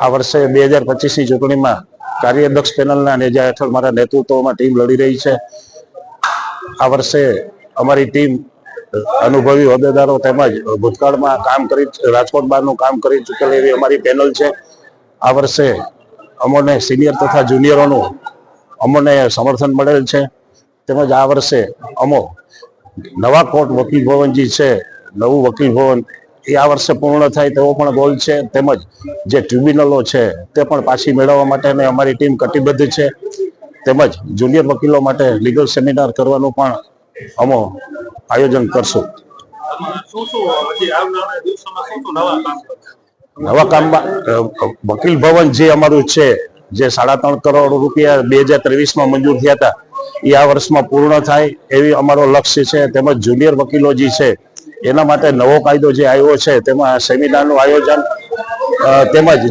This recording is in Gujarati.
આ વર્ષે 2025ની ચૂંટણીમાં કાર્યદક્ષ પેનલના નેજા હેઠળ મારા નેતૃત્વમાં ટીમ લડી રહી છે. આ વર્ષે અમારી ટીમ અનુભવી હોદ્દેદારો તેમજ ભૂતકાળમાં કામ કરી રાજકોટ બહારનું કામ કરી ચૂકેલી એવી અમારી પેનલ છે. આ વર્ષે અમોને સિનિયર તથા જુનિયરોનું અમોને સમર્થન મળેલ છે. તેમજ આ વર્ષે અમો નવા કોર્ટ વકીલ ભવન જે છે, નવું વકીલ ભવન એ આ વર્ષે પૂર્ણ થાય તેવો પણ ગોલ છે. તેમજ જે ટ્રિબ્યુનલો છે તે પણ પાછી મેળવવા માટે અમારી ટીમ કટિબદ્ધ છે. તેમજ જુનિયર વકીલો માટે લીગલ સેમિનાર કરવાનું પણ અમો આયોજન કરશું. નવા કામમાં વકીલ ભવન જે અમારું છે, જે 3.5 કરોડ રૂપિયા 2023માં મંજૂર થયા હતા, એ આ વર્ષમાં પૂર્ણ થાય એવી અમારો લક્ષ્ય છે. તેમજ જુનિયર વકીલો જે છે એના માટે નવો કાયદો જે આવ્યો છે તેમાં સેમિનારનું આયોજન તેમજ